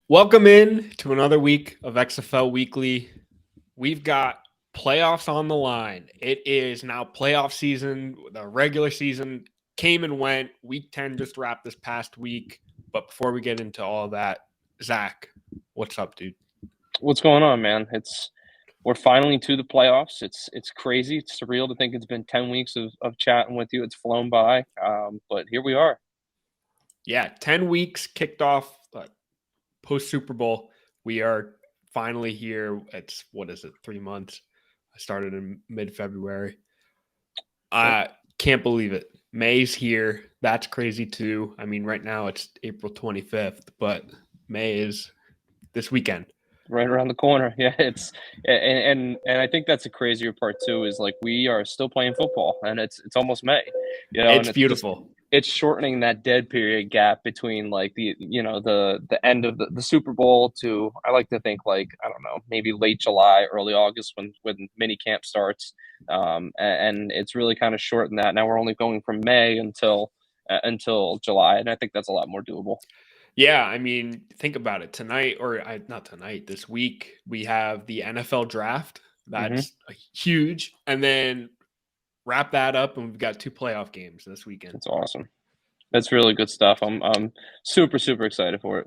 Welcome in to another week of XFL Weekly. We've got playoffs on the line. It is now playoff season. The regular season came and went. Week 10 just wrapped this past week. But before we get into all that, Zach, what's up, dude? What's going on, man? We're finally to the playoffs. It's crazy. It's surreal to think it's been 10 weeks of chatting with you. It's flown by. But here we are. Yeah, 10 weeks kicked off post Super Bowl. We are finally here. It's, what is it, 3 months? I started in mid February. I can't believe it. May's here. That's crazy too. I mean, right now it's April 25th, but May is this weekend. Right around the corner. Yeah, and I think that's the crazier part too, is like we are still playing football and it's almost May. And It's it's just beautiful. it's shortening that dead period gap between like the end of the Super Bowl to, I like to think, like, I don't know, maybe late July, early August when mini camp starts. And it's really kind of shortened that. Now we're only going from May until July, and I think that's a lot more doable. Yeah, I mean, think about it. Tonight, not tonight, this week, we have the NFL draft. Hmm. That's huge. And then wrap that up, and we've got two playoff games this weekend. It's awesome. That's really good stuff. I'm super super excited for it.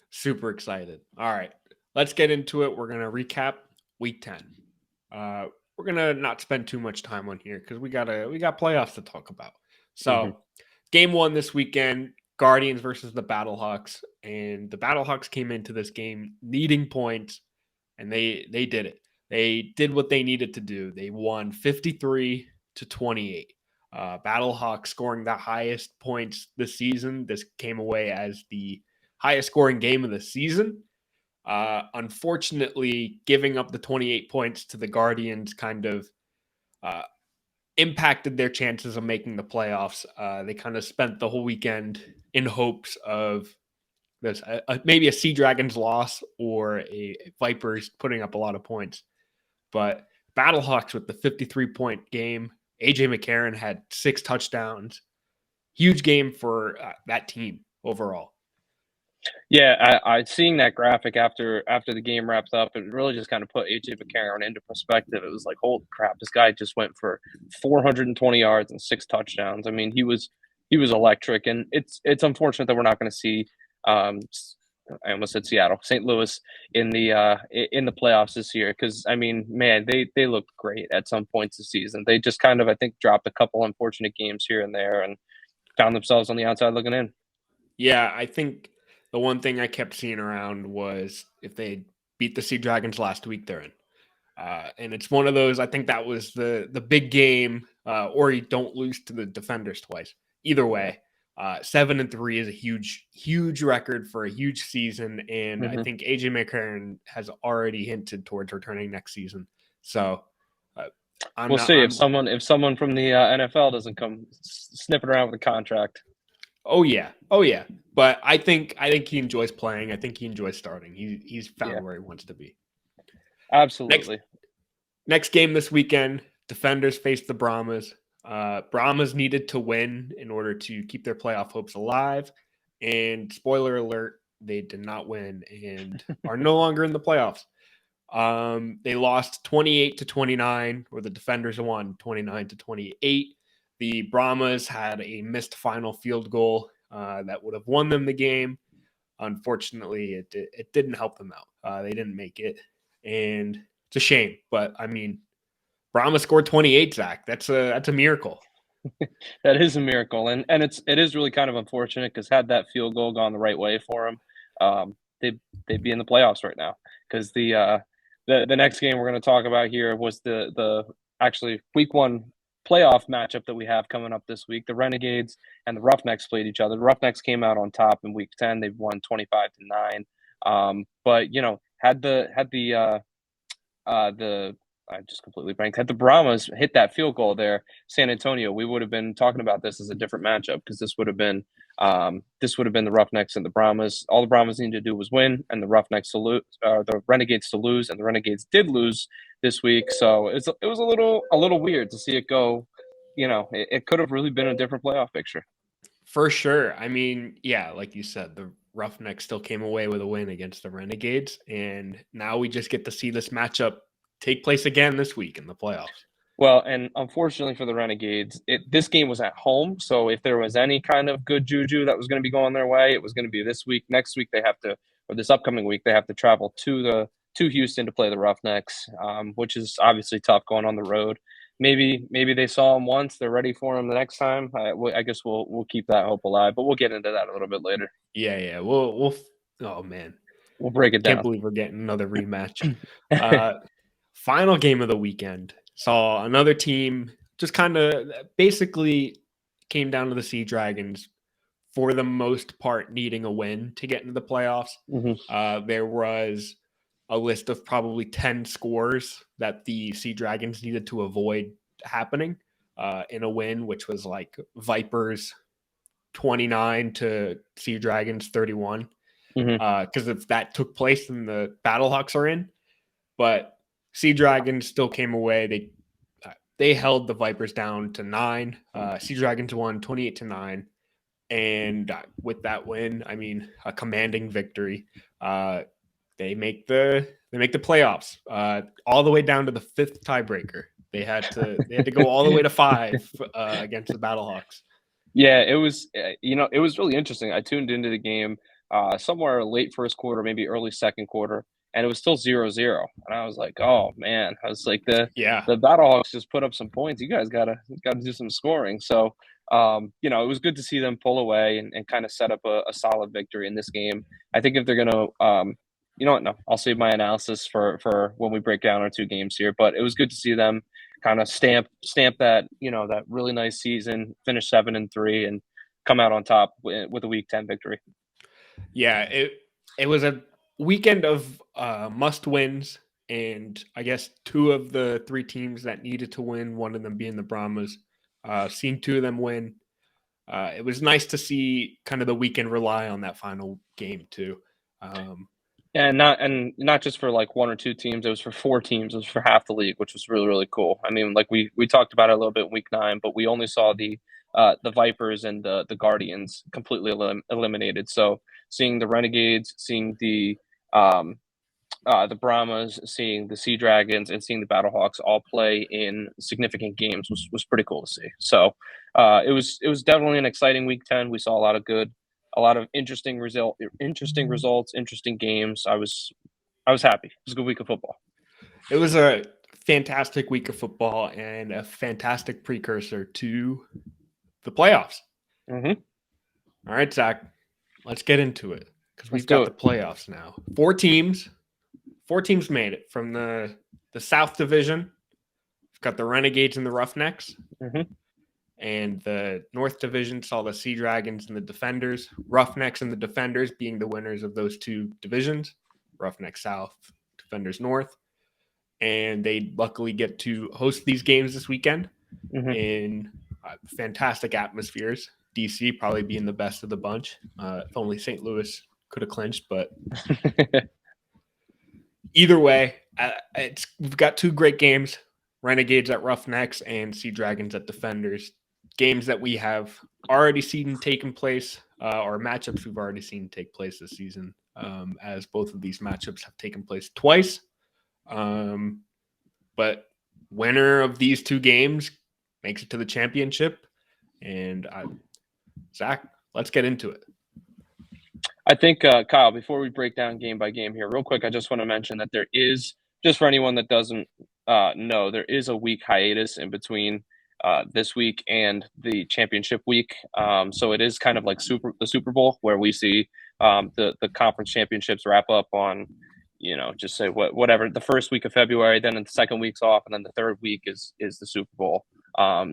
Super excited. All right, let's get into it. We're going to recap week 10. We're going to not spend too much time on here because we got playoffs to talk about. Hmm. So, game one this weekend, Guardians versus the Battlehawks. And the Battlehawks came into this game needing points, and they did it. They did what they needed to do. They won 53-28. Battlehawks scoring the highest points this season. This came away as the highest scoring game of the season. Unfortunately, giving up the 28 points to the Guardians kind of uh, impacted their chances of making the playoffs. They kind of spent the whole weekend in hopes of this, maybe a Sea Dragons loss or a Vipers putting up a lot of points. But Battlehawks with the 53-point game, AJ McCarron had 6 touchdowns. Huge game for that team overall. Yeah, I seeing that graphic after the game wrapped up, it really just kind of put AJ McCarron into perspective. It was like, holy crap, this guy just went for 420 yards and 6 touchdowns. I mean, he was electric, and it's unfortunate that we're not going to see. Um, I almost said Seattle, St. Louis in the playoffs this year, because I mean, man, they looked great at some points this season. They just kind of, I think, dropped a couple unfortunate games here and there and found themselves on the outside looking in. Yeah, I think the one thing I kept seeing around was if they beat the Sea Dragons last week, they're in. And it's one of those. I think that was the big game, or you don't lose to the Defenders twice. Either Yeah. way, 7-3 is a huge record for a huge season, and I Hmm. think AJ McCarron has already hinted towards returning next season. So uh, I'm We'll not. see if I'm. someone from the NFL doesn't come sniffing around with a contract. Oh yeah. But I think he enjoys playing. I think he enjoys starting. He's Yeah, found where he wants to be. Next absolutely. Next game this weekend, Defenders face the Brahmas. Brahmas needed to win in order to keep their playoff hopes alive. And spoiler alert, they did not win and are no longer in the playoffs. They lost 28-29, or the Defenders won 29-28. The Brahmas had a missed final field goal that would have won them the game. Unfortunately, it didn't help them out. They didn't make it, and it's a shame. But I mean, Brahma scored 28. Zach, that's a miracle. That is a miracle, and it is really kind of unfortunate, because had that field goal gone the right way for them, they'd be in the playoffs right now. Because the next game we're going to talk about here was the actually week one playoff matchup that we have coming up this week. The Renegades and the Roughnecks played each other. The Roughnecks came out on top in week 10. They've won 25-9. But the I just completely blanked. Had the Brahmas hit that field goal there, San Antonio, we would have been talking about this as a different matchup, because this would have been the Roughnecks and the Brahmas. All the Brahmas needed to do was win, and the Roughnecks to lose, the Renegades to lose, and the Renegades did lose this week. So it was a little weird to see it go. It could have really been a different playoff picture. For sure. I mean, yeah, like you said, Roughnecks still came away with a win against the Renegades, and now we just get to see this matchup take place again this week in the playoffs. Well, and unfortunately for the Renegades, this game was at home. So if there was any kind of good juju that was going to be going their way, it was going to be this week. Next week they have to, or this upcoming week, they have to travel to Houston to play the Roughnecks, which is obviously tough going on the road. Maybe they saw him once, they're ready for him the next time. I guess we'll keep that hope alive, but we'll get into that a little bit later. Yeah. We'll. Oh man, we'll break it down. Can't believe we're getting another rematch. Final game of the weekend saw another team just kind of basically came down to the Sea Dragons for the most part needing a win to get into the playoffs. Mm-hmm. There was a list of probably 10 scores that the Sea Dragons needed to avoid happening in a win, which was like Vipers 29 to Sea Dragons 31. Because if that took place, then the Battlehawks are in. But Sea Dragons still came away. They held the Vipers down to 9. Sea Dragons won 28-9. And with that win, I mean, a commanding victory. They make the playoffs all the way down to the 5th tiebreaker. They had to go all the way to 5 against the Battlehawks. Yeah, it was it was really interesting. I tuned into the game somewhere late first quarter, maybe early second quarter, and it was still 0-0. And I was like, oh man, I was like the Battlehawks just put up some points. You guys gotta do some scoring. So it was good to see them pull away and kind of set up a solid victory in this game. I think if they're gonna you know what, no, I'll save my analysis for when we break down our 2 games here. But it was good to see them kind of stamp that, that really nice season, finish 7-3 and come out on top with a week 10 victory. Yeah, it was a weekend of must wins, and I guess 2 of the 3 teams that needed to win, one of them being the Brahmas, seeing 2 of them win. It was nice to see kind of the weekend rely on that final game too. And not just for like 1 or 2 teams, it was for 4 teams. It was for half the league, which was really, really cool. I mean, like we talked about it a little bit in week 9, but we only saw the Vipers and the Guardians completely eliminated. So seeing the Renegades, seeing the Brahmas, seeing the Sea Dragons, and seeing the Battlehawks all play in significant games was pretty cool to see. So it was definitely an exciting week 10. We saw a lot of interesting results, interesting games. I was happy. It was a good week of football. It was a fantastic week of football and a fantastic precursor to the playoffs. Mm-hmm. All right, Zach, let's get into it because we've got the playoffs now. 4 teams made it from the South Division. We've got the Renegades and the Roughnecks. Mm-hmm. And the North Division saw the Sea Dragons and the Defenders. Roughnecks and the Defenders being the winners of those 2 divisions. Roughnecks South, Defenders North. And they luckily get to host these games this weekend in fantastic atmospheres. DC probably being the best of the bunch. If only St. Louis could have clinched, but either way, we've got 2 great games. Renegades at Roughnecks and Sea Dragons at Defenders. Games that we have already seen taking place, or matchups we've already seen take place this season, as both of these matchups have taken place twice. But winner of these 2 games makes it to the championship. And Zach, let's get into it. I think, Kyle, before we break down game by game here, real quick, I just want to mention that there is, just for anyone that doesn't know, there is a week hiatus in between this week and the championship week. So it is kind of like the Super Bowl, where we see the conference championships wrap up on, just say whatever, the first week of February, then the second week's off, and then the third week is the Super Bowl.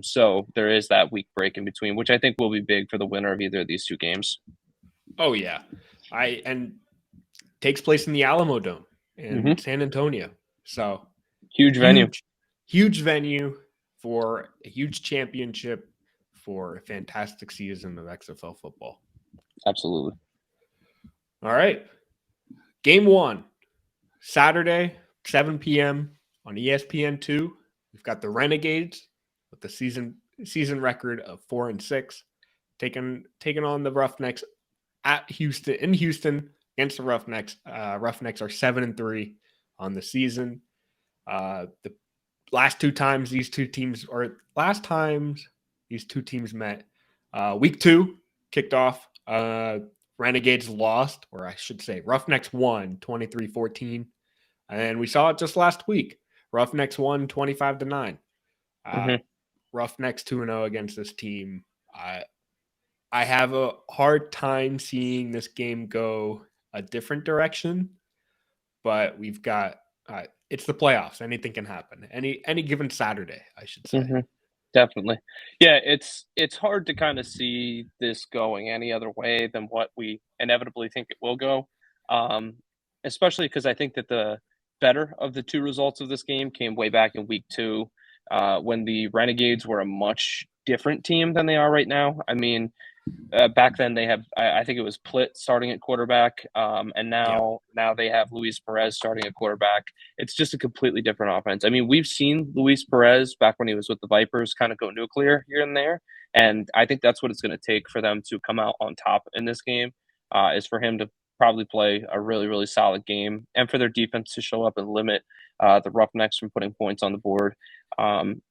So there is that week break in between, which I think will be big for the winner of either of these 2 games. Oh yeah, and takes place in the Alamo Dome in San Antonio. So huge venue for a huge championship, for a fantastic season of XFL football. Absolutely. All right, game 1, Saturday, 7 p.m. on ESPN2. We've got the Renegades with the season record of 4-6, taking on the Roughnecks at Houston, in Houston against the Roughnecks. Roughnecks are 7-3 on the season. The last times these two teams met, week 2 kicked off. Renegades lost, or I should say Roughnecks won 23-14. And we saw it just last week. Roughnecks won 25-9. Roughnecks 2-0 against this team. I have a hard time seeing this game go a different direction, but we've got it's the playoffs. Anything can happen. Any given Saturday, I should say. Definitely. Yeah, it's hard to kind of see this going any other way than what we inevitably think it will go. Especially because I think that the better of the two results of this game came way back in week 2, when the Renegades were a much different team than they are right now. I mean, back then they have, I think it was Plitt starting at quarterback, and now they have Luis Perez starting at quarterback. It's just a completely different offense. I mean, we've seen Luis Perez back when he was with the Vipers kind of go nuclear here and there, and I think that's what it's going to take for them to come out on top in this game, is for him to probably play a really, really solid game, and for their defense to show up and limit the Roughnecks from putting points on the board.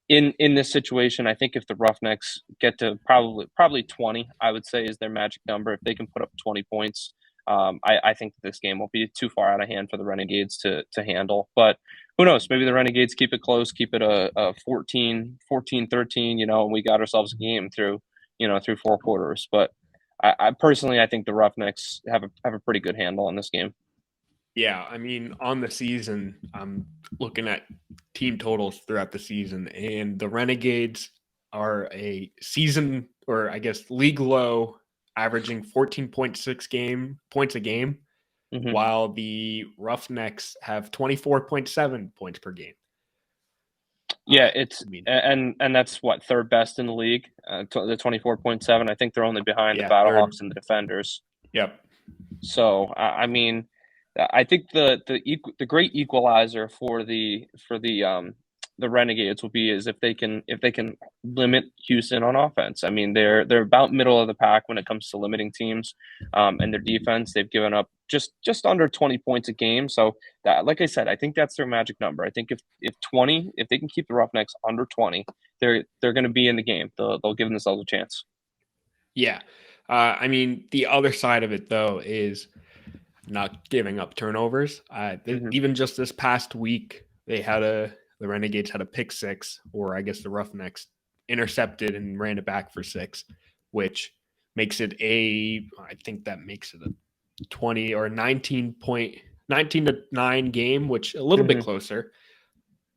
In this situation, I think if the Roughnecks get to probably 20, I would say is their magic number. If they can put up 20 points, I think this game won't be too far out of hand for the Renegades to handle. But who knows? Maybe the Renegades keep it close, keep it a 14-13, and we got ourselves a game through 4 quarters. But I personally, I think the Roughnecks have a pretty good handle on this game. Yeah, I mean, on the season, I'm looking at team totals throughout the season, and the Renegades are a season, or I guess league low, averaging 14.6 points a game, while the Roughnecks have 24.7 points per game. Yeah, and that's what, third best in the league, the 24.7. I think they're only behind the Battlehawks and the Defenders. Yep. So I mean, I think the great equalizer for the Renegades will be is if they can limit Houston on offense. I mean, they're about middle of the pack when it comes to limiting teams, and their defense. They've given up just under 20 points a game. So that, like I said, I think that's their magic number. I think if they can keep the Roughnecks under 20, they're going to be in the game. They'll give themselves a chance. Yeah, I mean, the other side of it though is not giving up turnovers. Even just this past week, the Renegades had a pick 6, or I guess the Roughnecks intercepted and ran it back for 6, which makes it I think that makes it a 20 or 19 to 9 game, which a little bit closer.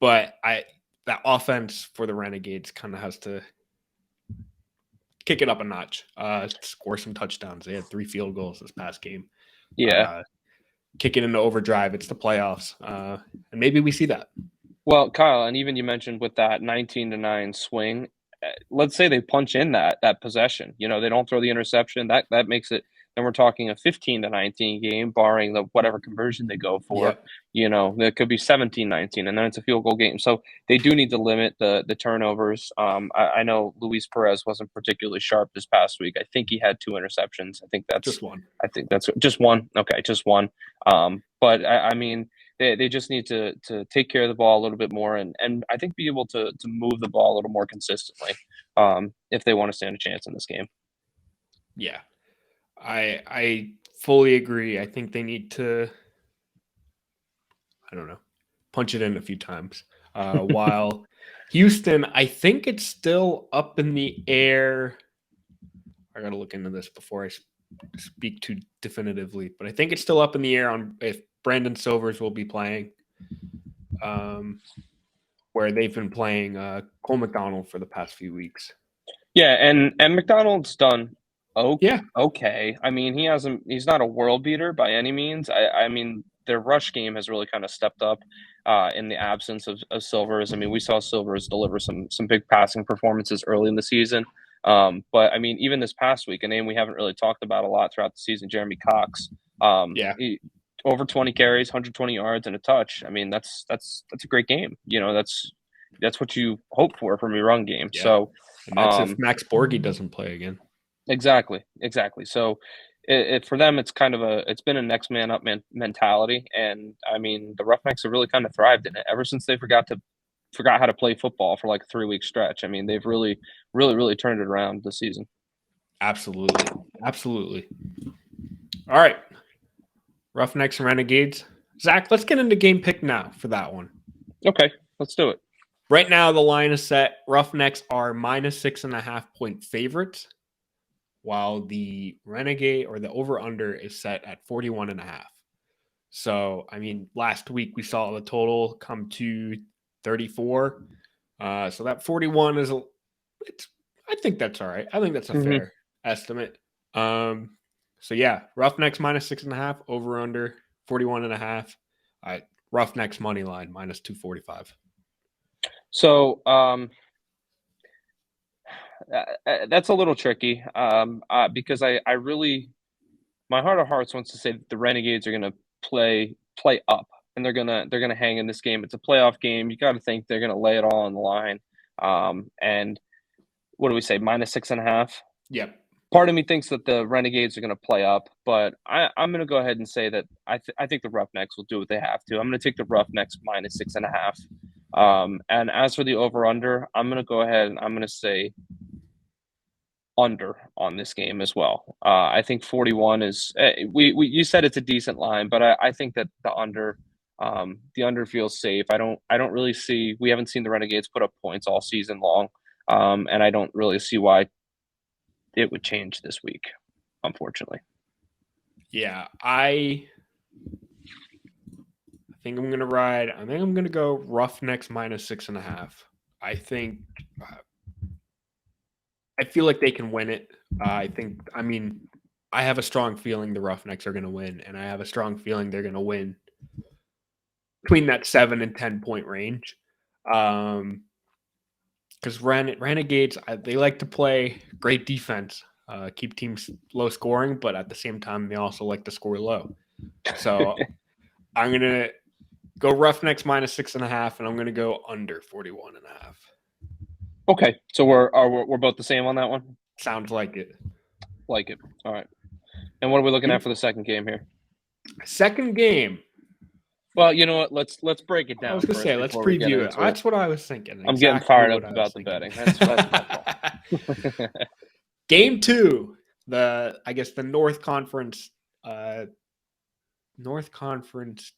But that offense for the Renegades kind of has to kick it up a notch, score some touchdowns. They had 3 field goals this past game. Yeah. Kick it into overdrive. It's the playoffs. And maybe we see that. Well, Kyle, and even you mentioned with that 19-9 swing, let's say they punch in that possession. They don't throw the interception. That makes it, then we're talking a 15-19 game, barring the whatever conversion they go for. Yep. That could be 17-19, and then it's a field goal game. So they do need to limit the turnovers. I know Luis Perez wasn't particularly sharp this past week. I think he had 2 interceptions. I think that's just one. I think that's just one. Okay, just one. But I mean, they just need to take care of the ball a little bit more, and I think be able to move the ball a little more consistently, if they want to stand a chance in this game. Yeah, I fully agree. I think they need to, I don't know, punch it in a few times. While Houston, I think it's still up in the air. I got to look into this before I speak too definitively, but I think it's still up in the air on if Brandon Silvers will be playing, where they've been playing Cole McDonald for the past few weeks. Yeah, and McDonald's done okay. I mean, he's not a world beater by any means. I mean, their rush game has really kind of stepped up in the absence of Silvers. I mean, we saw Silvers deliver some big passing performances early in the season. But I mean, even this past week, a name we haven't really talked about a lot throughout the season, Jeremy Cox. Over 20 carries, 120 yards, and a touch. I mean, that's a great game. That's what you hope for from your run game. Yeah. So and that's if Max Borghi doesn't play again. Exactly. So for them, it's been a next man up mentality, and I mean the Roughnecks have really kind of thrived in it ever since they forgot how to play football for like a 3 week stretch. I mean they've really turned it around this season. Absolutely. Absolutely. All right. Roughnecks and Renegades. Zach, let's get into game pick now for that one. Okay, let's do it. Right now, the line is set. Roughnecks are -6.5-point favorites, while the Renegade or the over-under is set at 41.5. So, I mean, last week we saw the total come to 34. So that 41 is I think that's all right. I think that's a fair estimate. So yeah, Roughnecks -6.5, over under 41.5. Roughnecks money line -245. So that's a little tricky because I really, my heart of hearts wants to say that the Renegades are going to play up and they're gonna hang in this game. It's a playoff game. You got to think they're going to lay it all on the line. And what do we say? -6.5. Yep. Part of me thinks that the Renegades are going to play up, but I'm going to go ahead and say that I think the Roughnecks will do what they have to. I'm going to take the Roughnecks -6.5. And as for the over/under, I'm going to go ahead and I'm going to say under on this game as well. I think 41 is you said it's a decent line, but I think that the under feels safe. I don't really see, we haven't seen the Renegades put up points all season long, and I don't really see why it would change this week, unfortunately. Yeah, I think I'm gonna ride. I think I'm gonna go Roughnecks -6.5. I think I feel like they can win it. I have a strong feeling the Roughnecks are gonna win, and I have a strong feeling they're gonna win between that 7 and 10 point range. Because Renegades, they like to play great defense, keep teams low scoring, but at the same time, they also like to score low. So I'm going to go Roughnecks -6.5, and I'm going to go under 41.5. Okay, so we're both the same on that one? Sounds like it. Like it. All right. And what are we looking at for the second game here? Second game. Well, you know what? Let's break it down. I was going to say, let's preview it. That's what I was thinking. I'm getting fired up about the betting. That's my fault. Game 2, the North Conference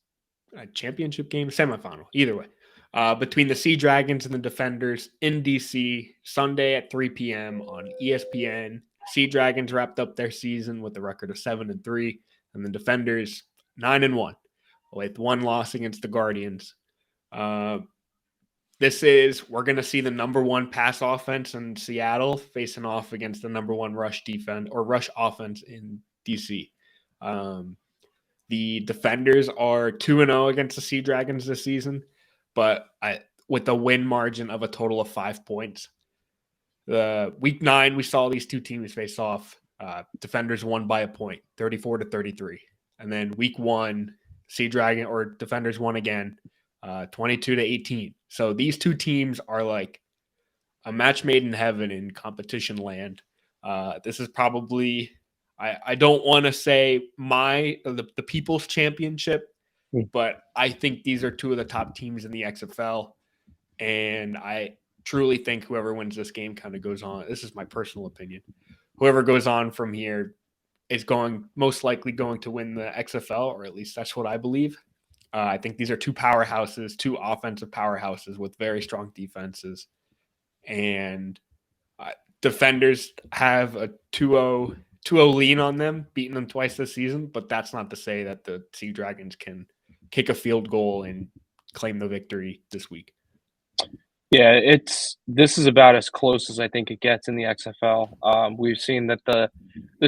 championship game, semifinal, either way, between the Sea Dragons and the Defenders in DC, Sunday at 3 p.m. on ESPN. Sea Dragons wrapped up their season with a record of 7-3, and the Defenders 9-1. With one loss against the Guardians. We're going to see the number one pass offense in Seattle facing off against the number one rush offense in DC. The Defenders are 2-0 against the Sea Dragons this season, but with a win margin of a total of 5 points. Week 9, we saw these two teams face off. Defenders won by a point, 34-33. And then week 1, Sea Dragon or Defenders won again, 22-18. So these two teams are like a match made in heaven in competition land. This is probably, I don't want to say the People's Championship, but I think these are two of the top teams in the XFL. And I truly think whoever wins this game kind of goes on. This is my personal opinion. Whoever goes on from here is most likely going to win the XFL, or at least that's what I believe. I think these are two offensive powerhouses with very strong defenses. And Defenders have a 2-0 lean on them, beating them twice this season, but that's not to say that the Sea Dragons can kick a field goal and claim the victory this week. Yeah, this is about as close as I think it gets in the XFL. We've seen that the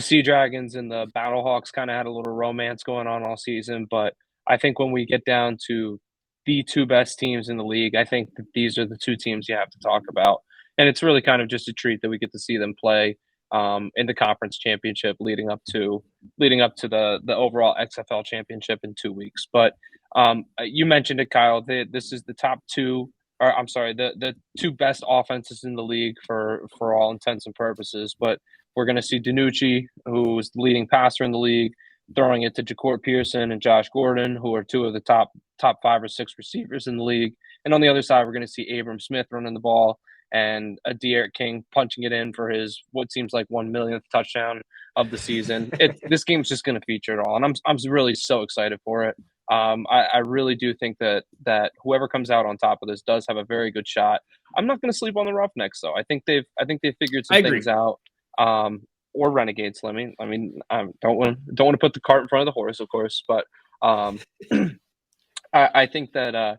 Sea Dragons and the Battlehawks kind of had a little romance going on all season, but I think when we get down to the two best teams in the league, I think that these are the two teams you have to talk about. And it's really kind of just a treat that we get to see them play in the conference championship leading up to the overall XFL championship in 2 weeks. But you mentioned it, Kyle. This is the top two. Or I'm sorry, the two best offenses in the league for all intents and purposes. But We're going to see DiNucci, who's the leading passer in the league, throwing it to Ja'Cory Pearson and Josh Gordon, who are two of the top 5 or 6 receivers in the league. And on the other side, we're going to see Abram Smith running the ball and a De'Aaron King punching it in for his what seems like 1 millionth touchdown of the season. This game's just going to feature it all, and I'm really so excited for it. I really do think that whoever comes out on top of this does have a very good shot. I'm not going to sleep on the Roughnecks, though. I think they've figured some things out. Or Renegades. I mean, don't want to put the cart in front of the horse, of course, but I think that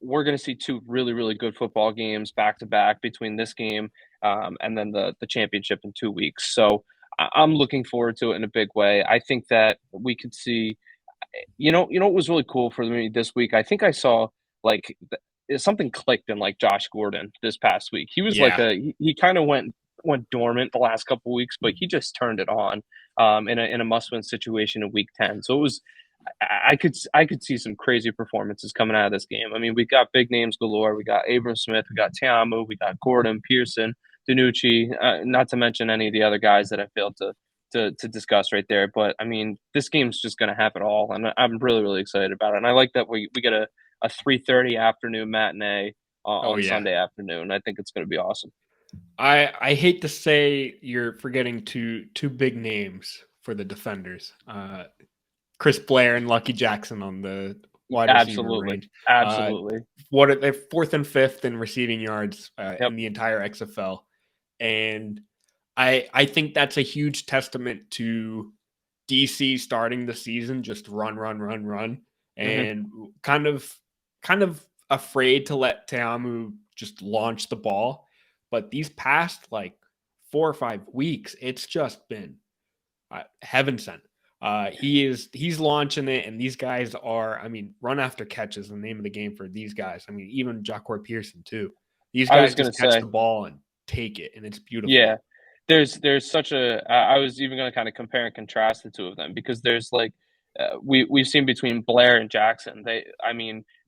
we're going to see 2 really, really good football games back to back between this game and then the championship in 2 weeks. So I'm looking forward to it in a big way. I think that we could see, what was really cool for me this week. I think I saw like something clicked in like Josh Gordon this past week. He was he kind of went dormant the last couple of weeks, but he just turned it on in a must-win situation in week 10. So it was, I could see some crazy performances coming out of this game. I mean, we got big names galore. We got Abram Smith, we got Ta'amu, we got Gordon, Pearson, DiNucci, not to mention any of the other guys that I failed to discuss right there. But I mean, this game's just going to have it all, and I'm really, really excited about it. And I like that we get a 3:30 afternoon matinee on Sunday afternoon. I think it's going to be awesome. I hate to say you're forgetting two big names for the defenders. Chris Blair and Lucky Jackson on the wide receiver range. Absolutely. What are they, 4th and 5th in receiving yards in the entire XFL. And I think that's a huge testament to DC starting the season, just run, and kind of afraid to let Ta'amu just launch the ball. But these past like 4 or 5 weeks, it's just been heaven sent. He's launching it, and these guys are, I mean, run after catch is the name of the game for these guys. I mean, even Ja'Cory Pearson too. These guys just catch the ball and take it, and it's beautiful. Yeah, there's such a. I was even going to kind of compare and contrast the two of them because there's like we've seen between Blair and Jackson.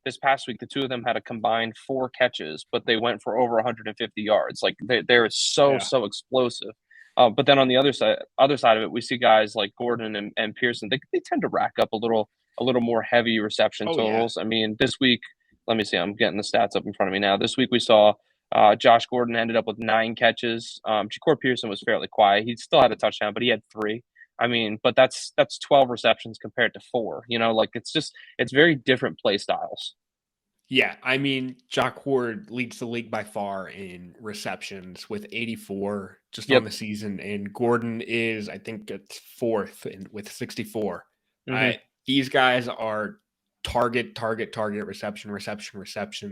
This past week the two of them had a combined 4 catches, but they went for over 150 yards. Like they're so explosive. But then on the other side of it, we see guys like Gordon and Pearson. They tend to rack up a little more heavy reception totals. I mean, this week, let me see. I'm getting the stats up in front of me now. This week we saw Josh Gordon ended up with 9 catches. Ja'Cory Pearson was fairly quiet. He still had a touchdown, but he had 3. I mean, but that's 12 receptions compared to 4. Like it's very different play styles. Yeah, I mean, Jock Ward leads the league by far in receptions with 84 just on the season, and Gordon is, I think, it's 4th with 64. These guys are target, reception,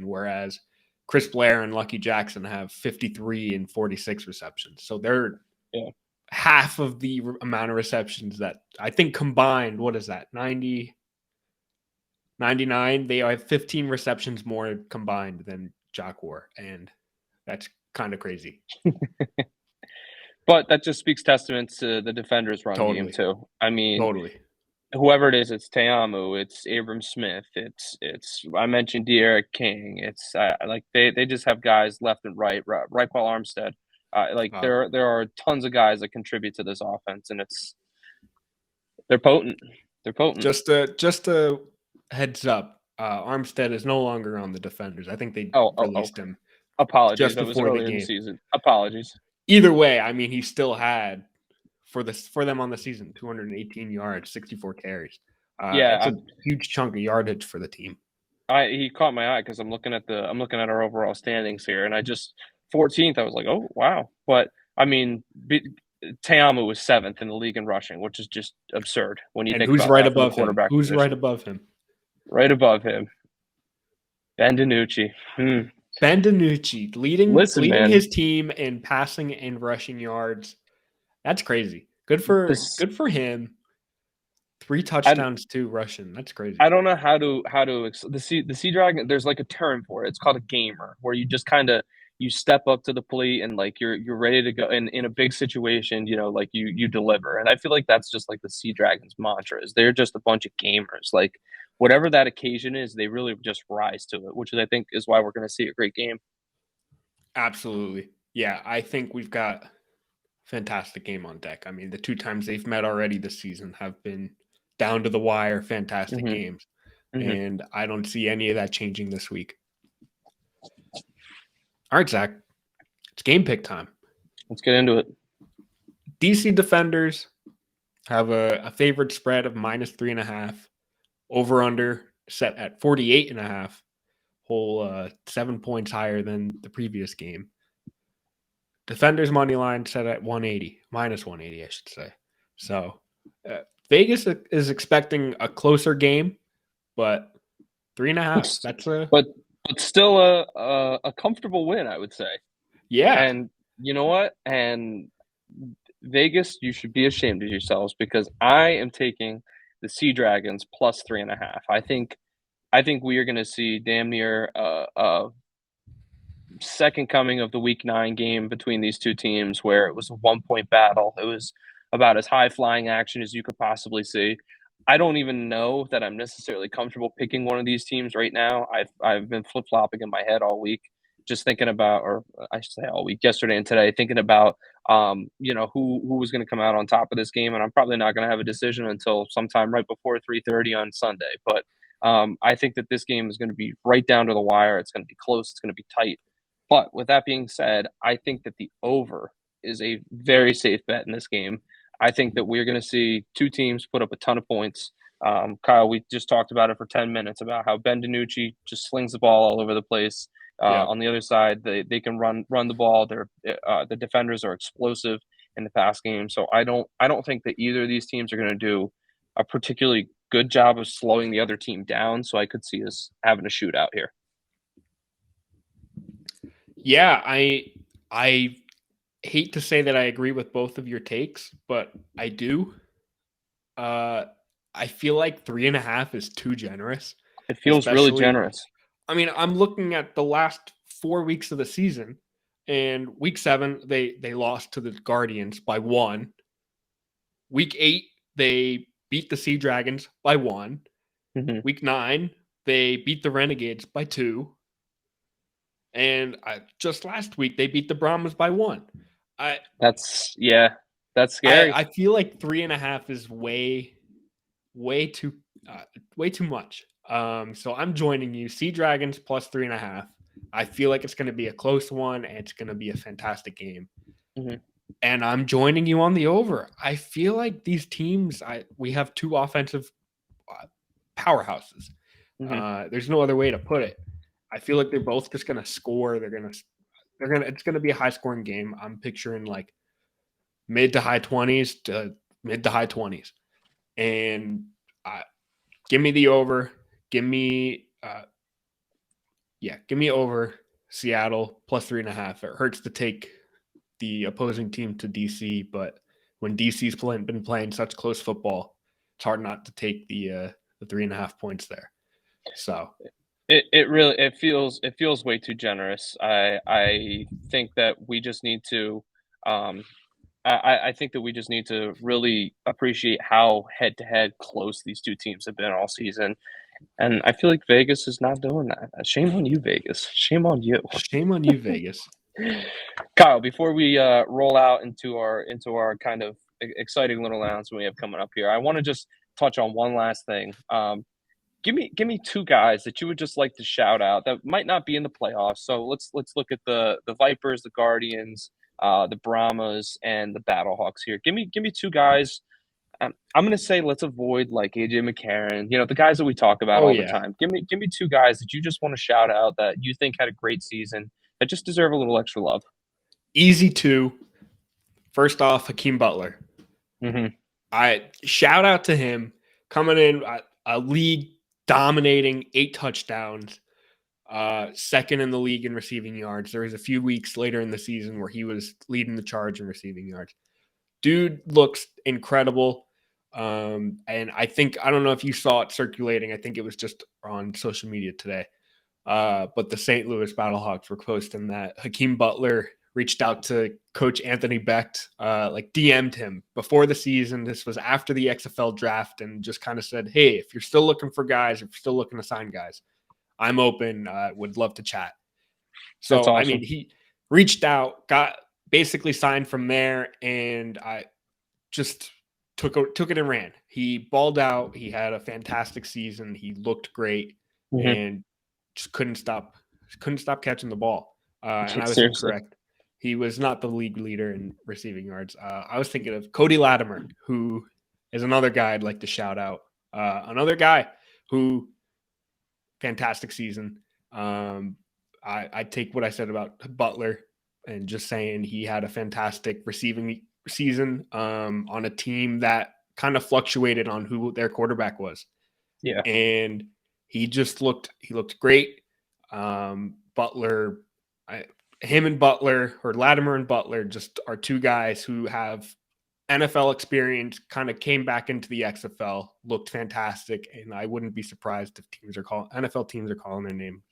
whereas Chris Blair and Lucky Jackson have 53 and 46 receptions. So they're half of the amount of receptions that I think combined, what is that, 99, they have 15 receptions more combined than Jock War, and that's kind of crazy. But that just speaks testament to the defenders' run game too. I mean, whoever it is, it's Ta'amu, it's Abram Smith, it's I mentioned De'Aaron King. It's like they just have guys left and right while Armstead. There are tons of guys that contribute to this offense, and they're potent. They're potent. Just a heads up, Armstead is no longer on the defenders. I think they released him. Apologies. Just that was before earlier the game. In the season. Apologies. Either way, I mean, he still had for them on the season 218 yards, 64 carries. It's a huge chunk of yardage for the team. He caught my eye because I'm looking at our overall standings here, and I just 14th. I was like, oh wow! But I mean, Ta'amu was 7th in the league in rushing, which is just absurd when you think who's about right that above him. Who's position. right above him? Right above him, Ben DiNucci. Ben DiNucci leading his team in passing and rushing yards. That's crazy. Good for him. 3 touchdowns, 2 rushing. That's crazy. I don't know how to the Sea Dragon. There's like a term for it. It's called a gamer, where you just kind of you step up to the plate and like you're ready to go in a big situation. Like you deliver. And I feel like that's just like the Sea Dragons' mantra is they're just a bunch of gamers. Like whatever that occasion is, they really just rise to it, which I think is why we're going to see a great game. Absolutely. Yeah, I think we've got fantastic game on deck. I mean, the 2 times they've met already this season have been down to the wire, fantastic Mm-hmm. games. Mm-hmm. And I don't see any of that changing this week. All right, Zach, it's game pick time. Let's get into it. DC Defenders have a favorite spread of -3.5. Over under set at 48.5. Whole 7 points higher than the previous game. Defenders money line set at 180, -180, I should say. So Vegas is expecting a closer game, but 3.5. That's but still a comfortable win, I would say. Yeah. And you know what? And Vegas, you should be ashamed of yourselves because I am taking the Sea Dragons +3.5. I think we are going to see damn near a second coming of the Week 9 game between these two teams, where it was a 1-point battle. It was about as high flying action as you could possibly see. I don't even know that I'm necessarily comfortable picking one of these teams right now. I've been flip flopping in my head all week, just thinking about, or I should say all week, yesterday and today, thinking about who was going to come out on top of this game, and I'm probably not going to have a decision until sometime right before 3:30 on Sunday. But I think that this game is going to be right down to the wire. It's going to be close. It's going to be tight. But with that being said, I think that the over is a very safe bet in this game. I think that we're going to see two teams put up a ton of points. Kyle, we just talked about it for 10 minutes about how Ben DiNucci just slings the ball all over the place. On the other side, they can run the ball. The defenders are explosive in the pass game. So I don't think that either of these teams are going to do a particularly good job of slowing the other team down. So I could see us having a shootout here. Yeah, I hate to say that I agree with both of your takes, but I do. I feel like 3.5 is too generous. It feels really generous. I mean, I'm looking at the last 4 weeks of the season, and week 7 they lost to the Guardians by 1. Week 8 they beat the Sea Dragons by 1. Mm-hmm. Week 9 they beat the Renegades by 2. And just last week, they beat the Brahmas by 1. That's scary. I feel like 3.5 is way too much. So I'm joining you. Sea Dragons +3.5. I feel like it's going to be a close one, and it's going to be a fantastic game. Mm-hmm. And I'm joining you on the over. I feel like these teams, we have 2 offensive powerhouses. Mm-hmm. There's no other way to put it. I feel like they're both just going to score. It's going to be a high scoring game. I'm picturing like mid to high 20s to mid to high 20s. And give me the over. Give me over Seattle +3.5. It hurts to take the opposing team to DC, but when DC's been playing such close football, it's hard not to take the 3.5 points there. So It feels way too generous. I think that we just need to I think that we just need to really appreciate how head-to-head close these two teams have been all season. And I feel like Vegas is not doing that. Shame on you, Vegas. Shame on you. Shame on you, Vegas. Kyle, before we roll out into our kind of exciting little announcement we have coming up here, I want to just touch on one last thing. Give me 2 guys that you would just like to shout out that might not be in the playoffs. So let's look at the Vipers, the Guardians, the Brahmas, and the Battlehawks here. Give me 2 guys. I'm going to say let's avoid like AJ McCarron, the guys that we talk about the time. Give me 2 guys that you just want to shout out that you think had a great season that just deserve a little extra love. Easy 2. First off, Hakeem Butler. Mm-hmm. I shout out to him coming in a league dominating 8 touchdowns, second in the league in receiving yards. There was a few weeks later in the season where he was leading the charge in receiving yards. Dude looks incredible. And I don't know if you saw it circulating. I think it was just on social media today. But the St. Louis Battlehawks were posting that Hakeem Butler reached out to Coach Anthony Becht, DM'd him before the season. This was after the XFL draft, and just kind of said, hey, if you're still looking for guys, if you're still looking to sign guys, I'm open. Would love to chat. So, That's awesome. I mean, he reached out, got basically signed from there, and I just took it and ran. He balled out. He had a fantastic season. He looked great, and just couldn't stop catching the ball. And I was Seriously. incorrect. He was not the league leader in receiving yards. I was thinking of Cody Latimer, who is another guy I'd like to shout out. Another guy who fantastic season. I take what I said about Butler and just saying he had a fantastic receiving season on a team that kind of fluctuated on who their quarterback was. Yeah. And he looked great. Butler, him and Butler, or Latimer and Butler, just are two guys who have NFL experience, kind of came back into the XFL, looked fantastic, and I wouldn't be surprised if NFL teams are calling their name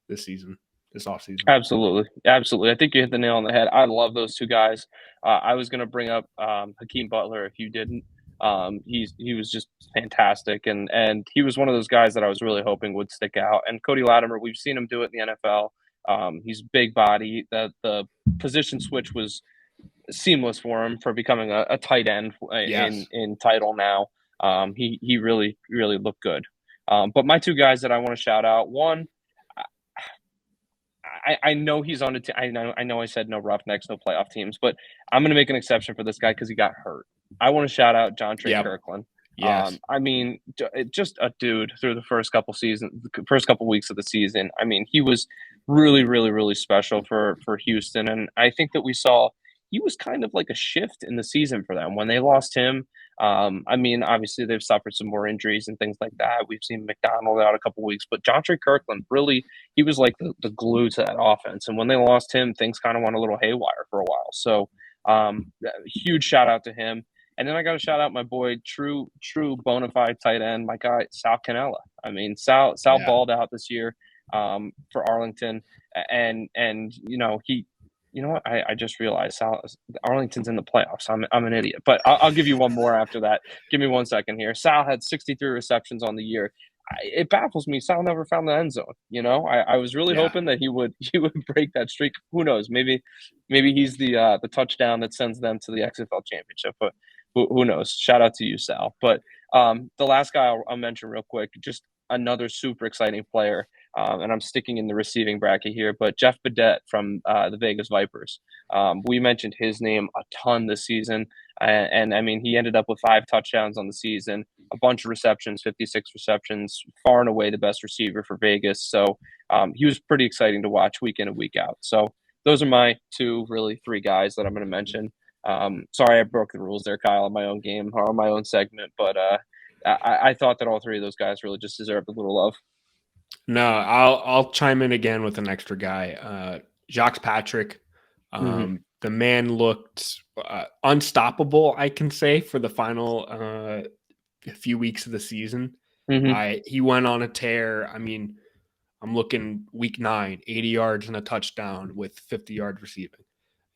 this offseason. Absolutely. I think you hit the nail on the head. I love those two guys. I was going to bring up Hakeem Butler if you didn't. He was just fantastic, and he was one of those guys that I was really hoping would stick out. And Cody Latimer, we've seen him do it in the NFL. He's big body. The position switch was seamless for him for becoming a tight end in title now. He really looked good. But my two guys that I want to shout out, one, I know he's on a team. I know I said no Roughnecks, no playoff teams, but I'm going to make an exception for this guy because he got hurt. I want to shout out John Trey Kirkland. Yes. I mean, just a dude through the first couple weeks of the season. I mean, he was really special for Houston, and I think that we saw he was kind of like a shift in the season for them when they lost him. I mean, obviously they've suffered some more injuries and things like that. We've seen McDonald out a couple weeks, but John Trey Kirkland really, he was like the glue to that offense. And when they lost him, things kind of went a little haywire for a while. So huge shout out to him. And then I got to shout out my boy, true bona fide tight end, my guy, Sal Cannella. I mean, Sal balled out this year for Arlington. And you know what? I just realized Arlington's in the playoffs. I'm an idiot, but I'll give you one more after that. Give me 1 second here. Sal had 63 receptions on the year. It baffles me. Sal never found the end zone. You know, I was really hoping that he would break that streak. Who knows? Maybe he's the touchdown that sends them to the XFL championship. But who knows? Shout out to you, Sal. But the last guy I'll mention real quick, just another super exciting player. And I'm sticking in the receiving bracket here, but Jeff Badette from the Vegas Vipers. We mentioned his name a ton this season. And I mean, he ended up with 5 touchdowns on the season, a bunch of receptions, 56 receptions, far and away the best receiver for Vegas. So he was pretty exciting to watch week in and week out. So those are my 3 guys that I'm going to mention. Sorry, I broke the rules there, Kyle, on my own game or on my own segment, but I thought that all 3 of those guys really just deserved a little love. No, I'll chime in again with an extra guy, Jacques Patrick. The man looked unstoppable, I can say, for the final few weeks of the season. He went on a tear. I mean, I'm looking week 9, 80 yards and a touchdown with 50 yards receiving.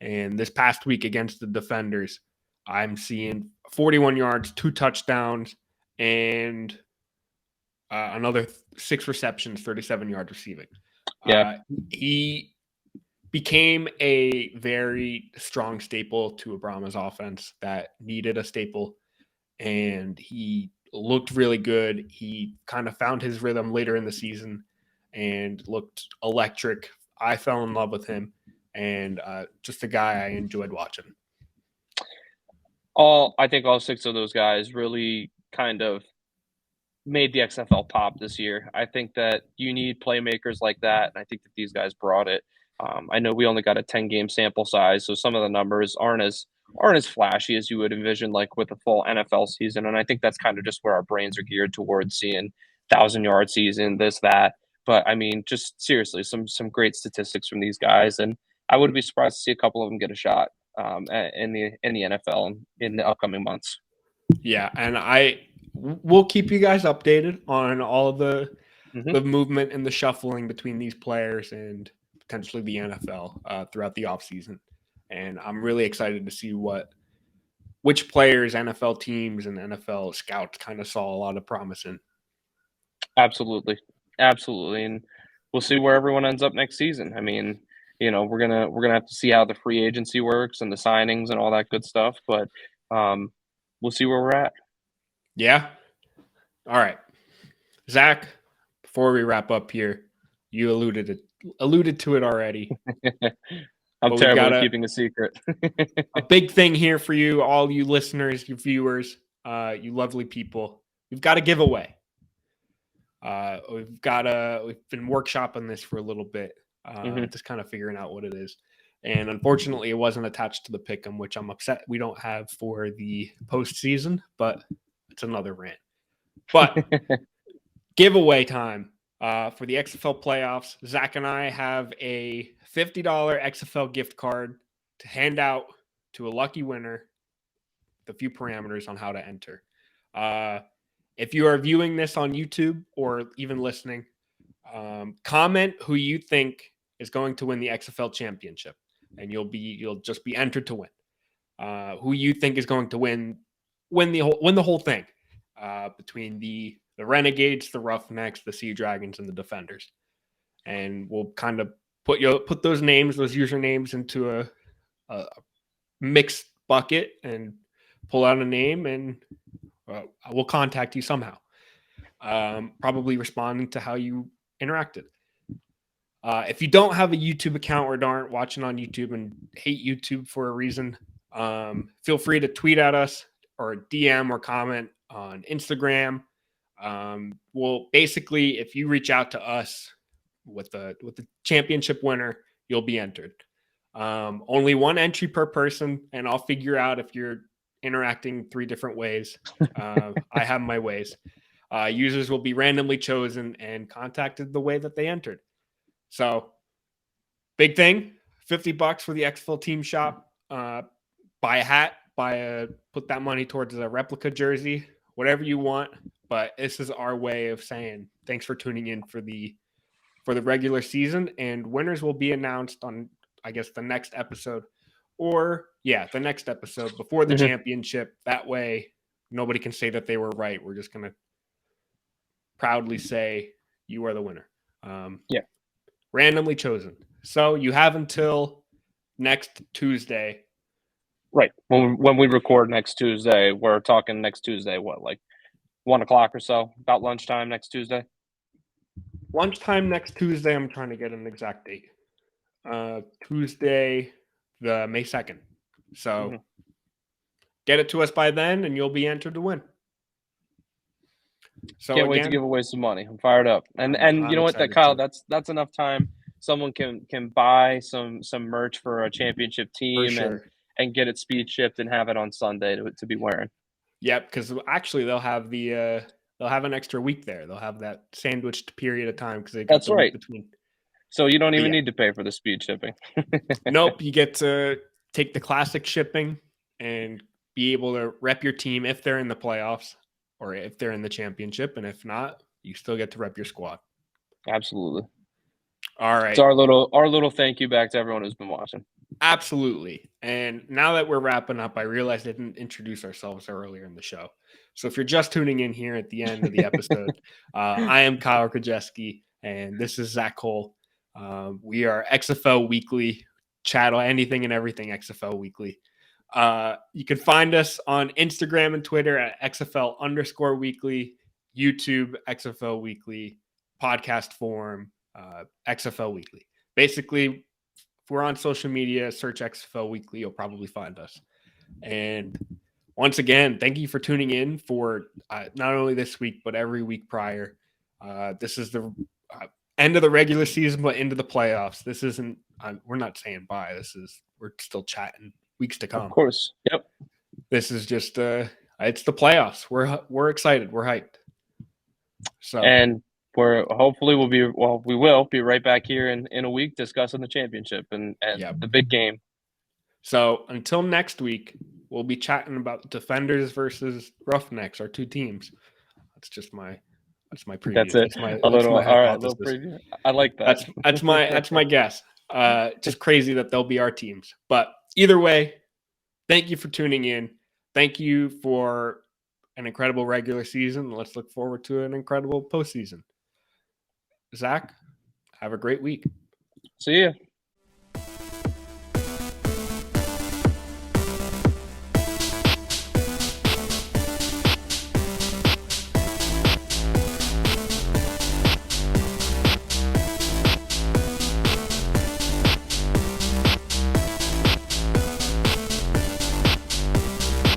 And this past week against the Defenders, I'm seeing 41 yards, 2 touchdowns, and another 6 receptions, 37 yards receiving. He became a very strong staple to Abrama's offense that needed a staple, and he looked really good. He kind of found his rhythm later in the season and looked electric. I fell in love with him, and just a guy I enjoyed watching. I think all 6 of those guys really kind of made the XFL pop this year. I think that you need playmakers like that, and I think that these guys brought it. I know we only got a 10-game sample size, so some of the numbers aren't as flashy as you would envision, like with a full NFL season. And I think that's kind of just where our brains are geared towards, seeing 1,000-yard season, this, that. But I mean, just seriously, some great statistics from these guys, and I wouldn't be surprised to see a couple of them get a shot in the NFL in the upcoming months. Yeah, and we'll keep you guys updated on all of the movement and the shuffling between these players and potentially the NFL throughout the offseason. And I'm really excited to see which players NFL teams and NFL scouts kind of saw a lot of promise in. Absolutely. And we'll see where everyone ends up next season. I mean, we're gonna have to see how the free agency works and the signings and all that good stuff. But we'll see where we're at. Yeah. All right, Zach. Before we wrap up here, you alluded to it already. I'm terrible at keeping a secret. A big thing here for you, all you listeners, you viewers, you lovely people. We've got a giveaway. We've been workshopping this for a little bit, just kind of figuring out what it is. And unfortunately, it wasn't attached to the pick'em, which I'm upset we don't have for the postseason, but it's another rant. But giveaway time for the XFL playoffs. Zach and I have a $50 XFL gift card to hand out to a lucky winner with a few parameters on how to enter. If you are viewing this on YouTube or even listening, comment who you think is going to win the XFL championship, and you'll just be entered to win. Who you think is going to win the whole thing between the Renegades, the Roughnecks, the Sea Dragons, and the Defenders, and we'll kind of put those usernames into a mixed bucket and pull out a name, and we'll contact you somehow, probably responding to how you interacted. If you don't have a YouTube account or aren't watching on YouTube and hate YouTube for a reason, feel free to tweet at us or DM or comment on Instagram. Well, basically, if you reach out to us with the championship winner, you'll be entered. Only one entry per person, and I'll figure out if you're interacting 3 different ways. I have my ways. Users will be randomly chosen and contacted the way that they entered. So, big thing, $50 for the XFL team shop. Buy a hat, put that money towards a replica jersey, whatever you want. But this is our way of saying thanks for tuning in for the regular season, and winners will be announced on, I guess, the next episode, the next episode before the championship. That way, nobody can say that they were right. We're just gonna proudly say you are the winner. Randomly chosen. So you have until next Tuesday. Right. When we record next Tuesday, we're talking next Tuesday, what, like 1 o'clock or so? About lunchtime next Tuesday? Lunchtime next Tuesday. I'm trying to get an exact date. Tuesday, the May 2nd. So get it to us by then, and you'll be entered to win. So can't wait to give away some money. I'm fired up. And you know what, Kyle, that's enough time. Someone can buy some merch for a championship team and get it speed shipped and have it on Sunday to be wearing. Yep, because actually they'll have they'll have an extra week there. They'll have that sandwiched period of time because they got the week between. So you don't even need to pay for the speed shipping. Nope, you get to take the classic shipping and be able to rep your team if they're in the playoffs or if they're in the championship, and if not, you still get to rep your squad. Absolutely. All right. It's our little thank you back to everyone who's been watching. Absolutely. And now that we're wrapping up, I realized I didn't introduce ourselves earlier in the show. So if you're just tuning in here at the end of the episode, I am Kyle Krajewski, and this is Zach Cole. We are XFL Weekly, chat on anything and everything XFL Weekly. You can find us on Instagram and Twitter at XFL_weekly, YouTube, XFL Weekly, podcast form, XFL Weekly. Basically, if we're on social media, search XFL Weekly, you'll probably find us. And once again, thank you for tuning in for not only this week, but every week prior. This is the end of the regular season, but into the playoffs. This isn't, we're not saying bye. We're still chatting weeks to come. Of course. Yep. This is just, it's the playoffs. We're excited. We're hyped. So, and we will be right back here in a week discussing the championship and the big game. So until next week, we'll be chatting about Defenders versus Roughnecks, our 2 teams. That's my preview. That's it. A little preview. I like that. That's my guess. Just crazy that they'll be our teams. But either way, thank you for tuning in. Thank you for an incredible regular season. Let's look forward to an incredible postseason. Zach, have a great week. See ya.